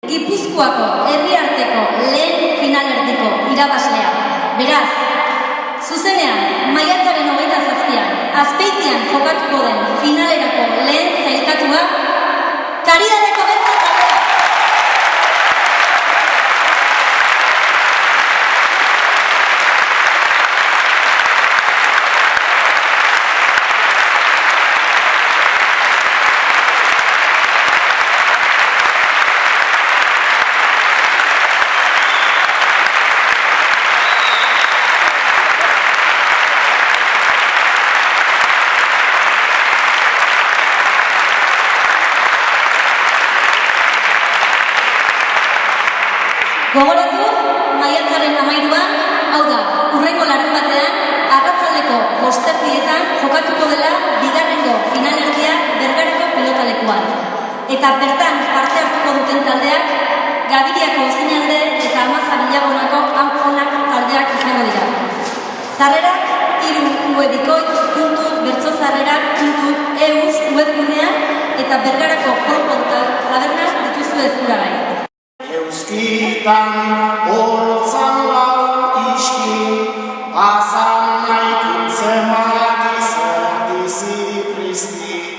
Gipuzkoako herriarteko lehen finalerdiko irabazlea. Beraz, zuzenean, maiatzaren 27an, Azpeitian jokatuko den finalerako lehen sailkatua, Karidadeko Beltza taldea. Gogoratu, maiatzaren 13an, hau da, hurrengo larunbatean, arratsaldeko 5:00 jokatuko dela bigarrengo finalerdia Bergarako pilotalekuan. Eta bertan parte hartuko duten taldeak, Gabiriako Ozinalde eta Amaza Bilabonako Amponak taldeak izango dira. Sarrerak www.bertsozarrerak.eus webgunean eta Bergarako Polpon tabernan dituzue eskuragai. Euskitan holotzan lau iskin, azan naikun zemati zerdizi pristin.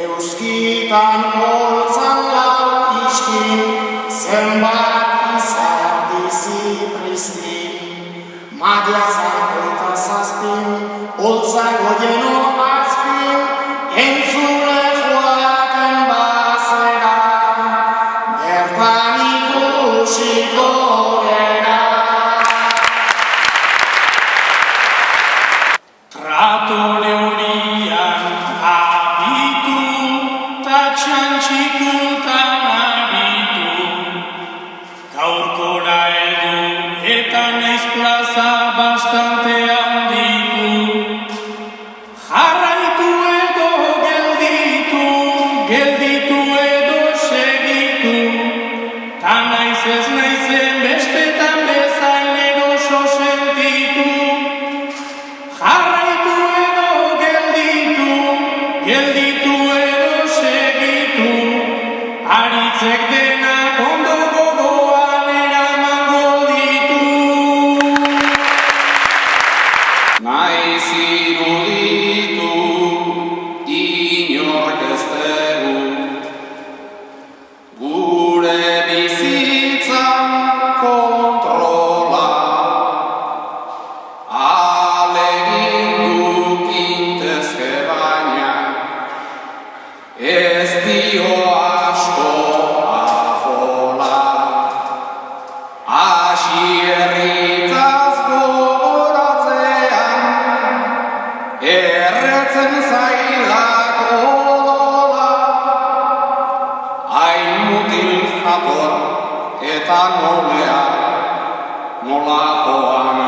Euskitan holotzan lau iskin, zenbati zerdizi pristin. Madiazan koita zazpin, holtza goieno azpin, entzule joaten bazera. Tratore horian abitu, ta txantxikutan abitu. Gaurkora heldu eta naiz plaza bastante handitu. Jarraitu edo gelditu, gelditu edo segitu. Ta naiz ez naizen bestetan bezain eroso sentitu. Jarraitu edo gelditu, gelditu edo segitu. Aritzek denak ondo gogoan eramango ditu. Naiz iruditu, inork ez dugu. Gure bizitzan kontrola, alegin duk intezke baina, ez dio asko ahola. Asierritaz gogoratzean, erretzen zailak odola. Hain mutil jator eta nolea, nola joan